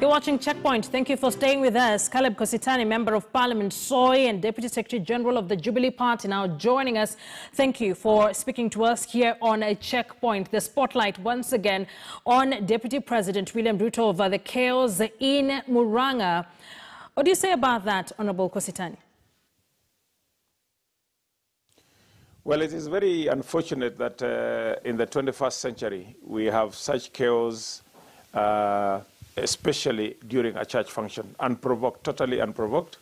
You're watching Checkpoint. Thank you for staying with us. Caleb Kositani, Member of Parliament, Soy, and Deputy Secretary General of the Jubilee Party, now joining us. Thank you for speaking to us here on a Checkpoint. The spotlight once again on Deputy President William Ruto over the chaos in Murang'a. What do you say about that, Honorable Kositani? Well, it is very unfortunate that in the 21st century we have such chaos, especially during a church function, unprovoked, totally unprovoked.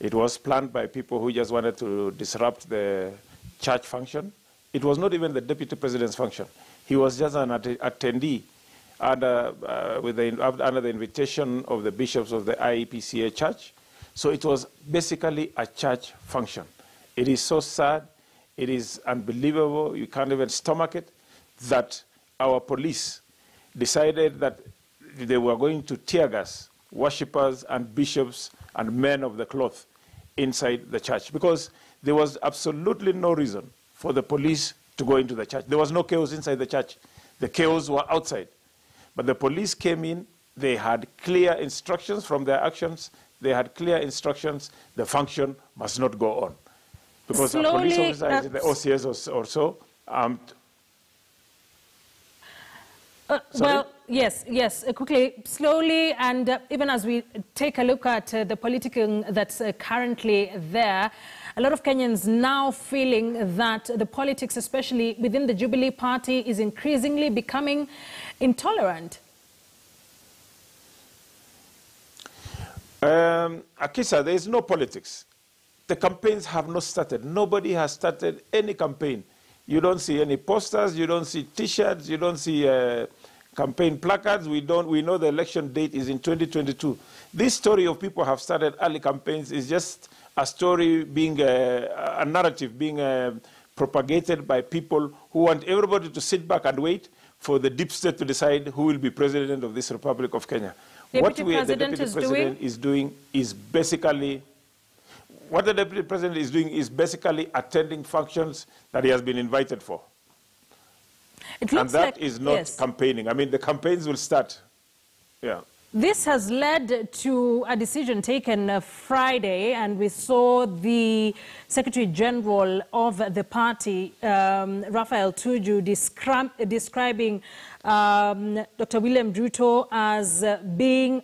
It was planned by people who just wanted to disrupt the church function. It was not even the deputy president's function. He was just an attendee under the invitation of the bishops of the IEPCA church. So it was basically a church function. It is so sad. It is unbelievable, you can't even stomach it, that our police decided that they were going to tear gas worshippers and bishops and men of the cloth inside the church, because there was absolutely no reason for the police to go into the church. There was no chaos inside the church. The chaos were outside. But the police came in, they had clear instructions from their actions, they had clear instructions, the function must not go on. Because a police officer is in the OCS or so. Well, yes, quickly, slowly, and even as we take a look at the political that's currently there, a lot of Kenyans now feeling that the politics, especially within the Jubilee Party, is increasingly becoming intolerant. Akisa, there is no politics. The campaigns have not started. Nobody has started any campaign. You don't see any posters, you don't see T-shirts, you don't see campaign placards. We know the election date is in 2022. This story of people have started early campaigns is just a story being, a narrative being propagated by people who want everybody to sit back and wait for the deep state to decide who will be president of this Republic of Kenya. The deputy president is doing is basically... What the deputy president is doing is basically attending functions that he has been invited for. And that is not campaigning. I mean, the campaigns will start. Yeah. This has led to a decision taken Friday, and we saw the Secretary General of the party, Raphael Tuju, describing Dr. William Ruto as being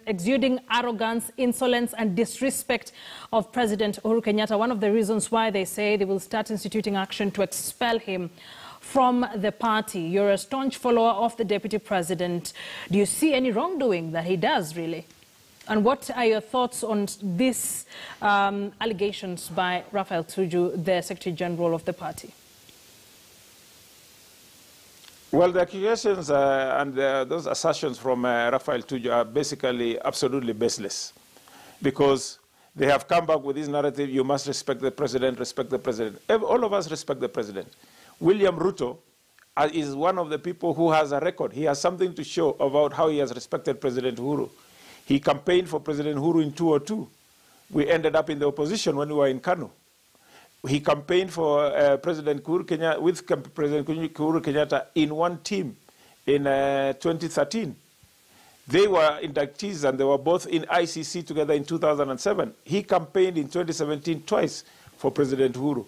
exuding arrogance, insolence, and disrespect of President Uhuru Kenyatta. One of the reasons why they say they will start instituting action to expel him from the party. You're a staunch follower of the deputy president. Do you see any wrongdoing that he does, really? And what are your thoughts on these allegations by Raphael Tuju, the Secretary General of the party? Well, the accusations and those assertions from Raphael Tuju are basically absolutely baseless, because they have come back with this narrative: you must respect the president, respect the president. All of us respect the president. William Ruto is one of the people who has a record. He has something to show about how he has respected President Uhuru. He campaigned for President Uhuru in 2002. We ended up in the opposition when we were in Kanu. He campaigned for President Uhuru Kenyatta, with President Uhuru Kenyatta in one team in 2013. They were inductees and they were both in ICC together in 2007. He campaigned in 2017 twice for President Uhuru.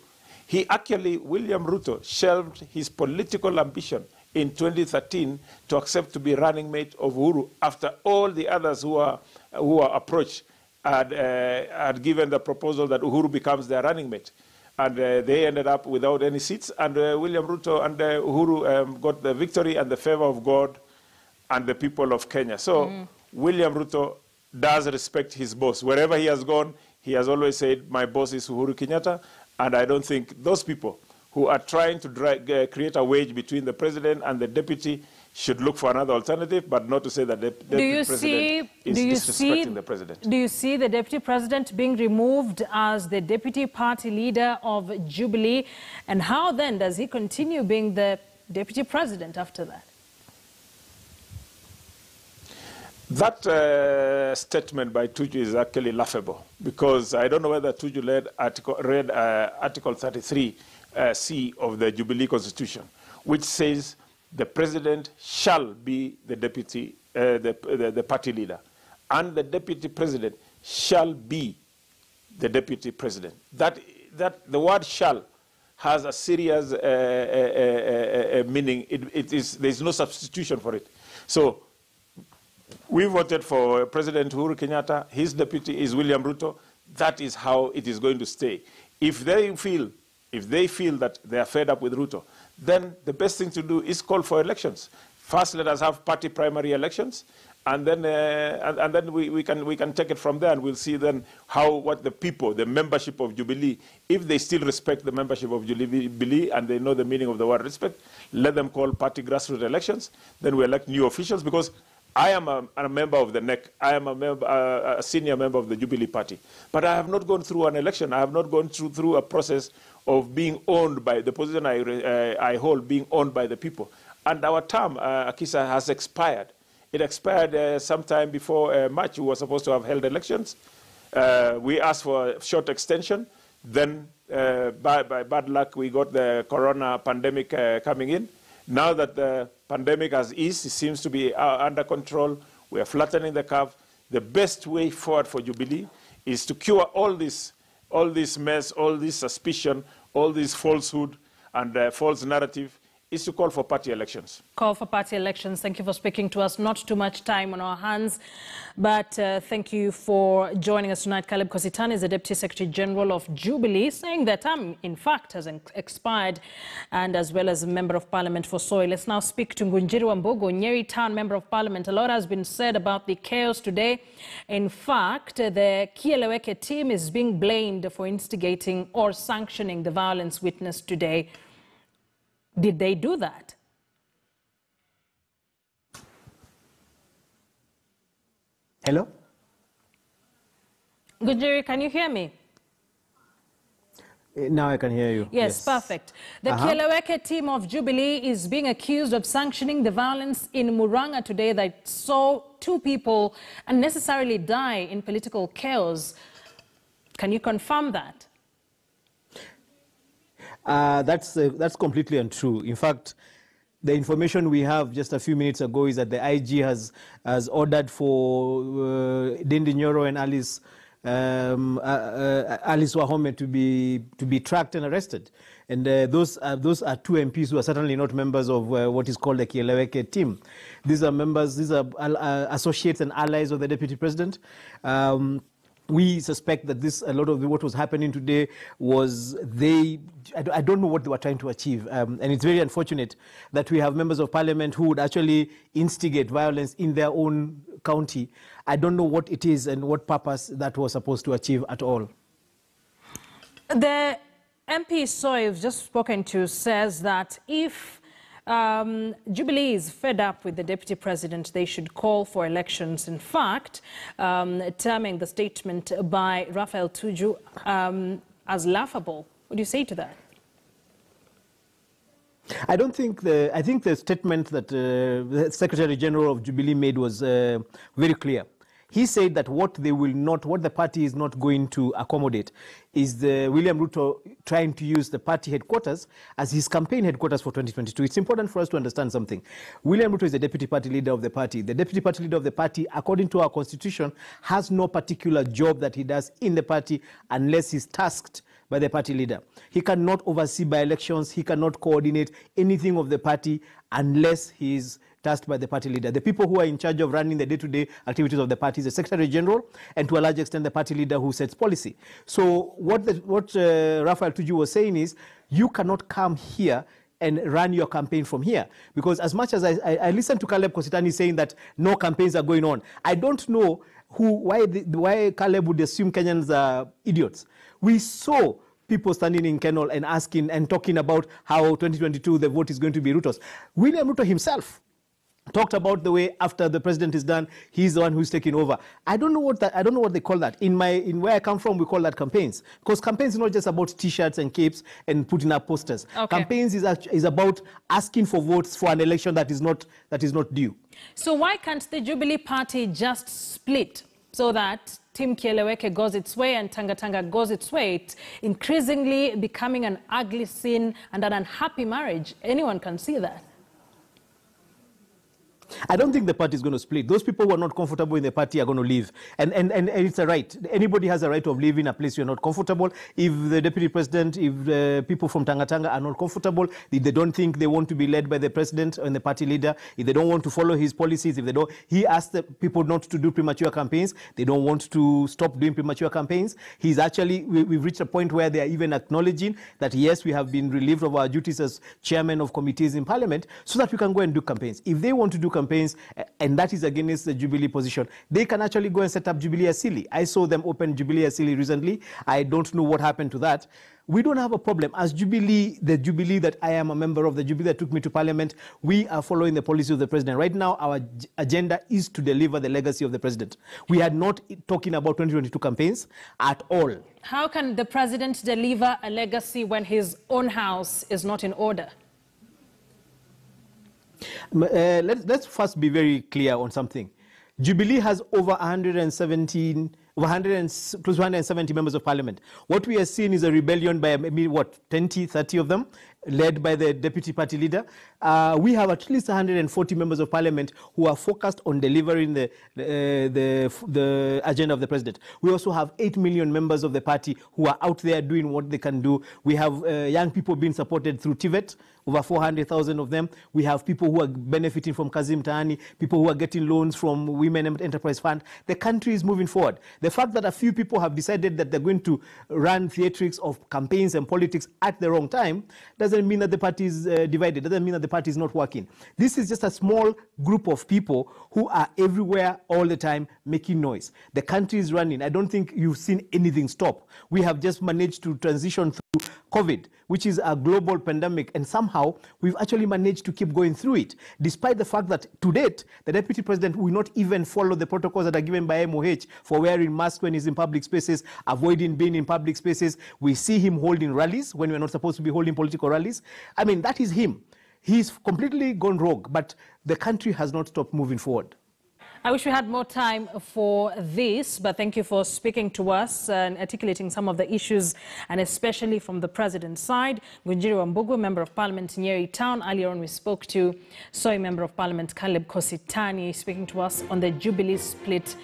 William Ruto shelved his political ambition in 2013 to accept to be running mate of Uhuru after all the others who were approached had given the proposal that Uhuru becomes their running mate. And they ended up without any seats, and William Ruto and Uhuru got the victory and the favor of God and the people of Kenya. So William Ruto does respect his boss. Wherever he has gone, he has always said, my boss is Uhuru Kenyatta, and I don't think those people who are trying to create a wedge between the president and the deputy should look for another alternative, but not to say that the deputy president is disrespecting the president. Do you see the deputy president being removed as the deputy party leader of Jubilee? And how then does he continue being the deputy president after that? That statement by Tuju is actually laughable, because I don't know whether Tuju read Article 33C of the Jubilee Constitution, which says the president shall be the deputy the party leader. And the deputy president shall be the deputy president. That the word shall has a serious meaning. There's no substitution for it. So we voted for President Uhuru Kenyatta. His deputy is William Ruto. That is how it is going to stay. If they feel that they are fed up with Ruto, then the best thing to do is call for elections. First, let us have party primary elections, and then we can take it from there, and we'll see then what the people, the membership of Jubilee, if they still respect the membership of Jubilee and they know the meaning of the word respect, let them call party grassroots elections. Then we elect new officials, because I am a member of the NEC. I am a senior member of the Jubilee Party. But I have not gone through an election. I have not gone through a process of being owned by the position I hold, being owned by the people. And our term, Akisa, has expired. It expired sometime before March. We were supposed to have held elections. We asked for a short extension. Then, by bad luck, we got the corona pandemic coming in. Now that the pandemic has eased, it seems to be under control. We are flattening the curve. The best way forward for Jubilee is to cure all this mess, all this suspicion, all this falsehood and false narrative, is to call for party elections. Call for party elections. Thank you for speaking to us. Not too much time on our hands, but thank you for joining us tonight. Caleb Kositani is the Deputy Secretary General of Jubilee, saying that in fact, has expired, and as well as a Member of Parliament for Soy. Let's now speak to Ngunjiri Wambogo, Nyeri Town Member of Parliament. A lot has been said about the chaos today. In fact, the Kieleweke team is being blamed for instigating or sanctioning the violence witnessed today. Did they do that? Hello? Ngunjiri, can you hear me? Now I can hear you. Yes, perfect. The Kieleweke team of Jubilee is being accused of sanctioning the violence in Muranga today that saw 2 people unnecessarily die in political chaos. Can you confirm that? That's completely untrue. In fact, the information we have just a few minutes ago is that the IG has ordered for Dindi Nyoro and Alice Wahome to be tracked and arrested. And those are 2 MPs who are certainly not members of what is called the Kieleweke team. These are members, these are associates and allies of the Deputy President. We suspect that a lot of what was happening today was I don't know what they were trying to achieve. And it's very unfortunate that we have members of parliament who would actually instigate violence in their own county. I don't know what it is and what purpose that was supposed to achieve at all. The MP Soy you've just spoken to says that if Jubilee is fed up with the Deputy President, they should call for elections. In fact, terming the statement by Raphael Tuju as laughable. What do you say to that? I think the statement that the Secretary General of Jubilee made was very clear. He said that what the party is not going to accommodate is William Ruto trying to use the party headquarters as his campaign headquarters for 2022. It's important for us to understand something. William Ruto is the deputy party leader of the party. The deputy party leader of the party, according to our constitution, has no particular job that he does in the party unless he's tasked by the party leader. He cannot oversee by-elections. He cannot coordinate anything of the party unless he is tasked by the party leader. The people who are in charge of running the day-to-day activities of the party is the Secretary General, and to a large extent the party leader who sets policy. So what Raphael Tuju was saying is, you cannot come here and run your campaign from here. Because as much as I listened to Caleb Kositani saying that no campaigns are going on, I don't know why Caleb would assume Kenyans are idiots. We saw people standing in Kenol and asking and talking about how 2022 the vote is going to be Ruto's. William Ruto himself talked about the way after the president is done, he's the one who's taking over. I don't know what they call that. In where I come from, we call that campaigns, because campaigns is not just about T-shirts and capes and putting up posters. Okay. Campaigns is about asking for votes for an election that is not due. So why can't the Jubilee Party just split so that Team Kieleweke goes its way and Tanga Tanga goes its way? It's increasingly becoming an ugly scene and an unhappy marriage. Anyone can see that. I don't think the party is going to split. Those people who are not comfortable in the party are going to leave. And it's a right. Anybody has a right of leaving a place you're not comfortable. If the deputy president, if the people from Tangatanga are not comfortable, if they don't think they want to be led by the president and the party leader, if they don't want to follow his policies, if they don't, he asked the people not to do premature campaigns. They don't want to stop doing premature campaigns. He's actually, we've reached a point where they are even acknowledging that, yes, we have been relieved of our duties as chairman of committees in parliament so that we can go and do campaigns. If they want to do campaigns, and that is against the Jubilee position, they can actually go and set up Jubilee Asili. I saw them open Jubilee Asili recently. I don't know what happened to that. We don't have a problem. As Jubilee, the Jubilee that I am a member of, the Jubilee that took me to parliament, we are following the policy of the president. Right now, our agenda is to deliver the legacy of the president. We are not talking about 2022 campaigns at all. How can the president deliver a legacy when his own house is not in order? Let's first be very clear on something. Jubilee has over 170 members of parliament. What we are seeing is a rebellion by maybe, 20, 30 of them, led by the deputy party leader. We have at least 140 members of parliament who are focused on delivering the agenda of the president. We also have 8 million members of the party who are out there doing what they can do. We have young people being supported through TVET, over 400,000 of them. We have people who are benefiting from Kazim Taani, people who are getting loans from Women Enterprise Fund. The country is moving forward. The fact that a few people have decided that they're going to run theatrics of campaigns and politics at the wrong time doesn't mean that the party is divided, doesn't mean that the party is not working. This is just a small group of people who are everywhere all the time making noise. The country is running. I don't think you've seen anything stop. We have just managed to transition through COVID, which is a global pandemic, and somehow we've actually managed to keep going through it, despite the fact that to date, the deputy president will not even follow the protocols that are given by MOH for wearing masks when he's in public spaces, avoiding being in public spaces. We see him holding rallies when we're not supposed to be holding political rallies. I mean, that is him. He's completely gone rogue, but the country has not stopped moving forward. I wish we had more time for this, but thank you for speaking to us and articulating some of the issues, and especially from the president's side. Ngunjiri Wambugu, Member of Parliament, Nyeri Town. Earlier on, we spoke to Soy Member of Parliament, Caleb Kositani, speaking to us on the Jubilee split.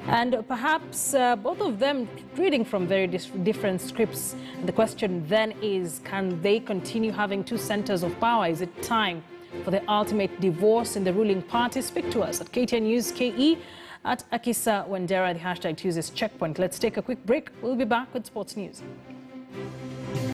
And perhaps both of them reading from very different scripts. And the question then is, can they continue having two centers of power? Is it time for the ultimate divorce in the ruling party? Speak to us at KTN News KE, at Akisa Wandera. The hashtag to use is Checkpoint. Let's take a quick break. We'll be back with sports news.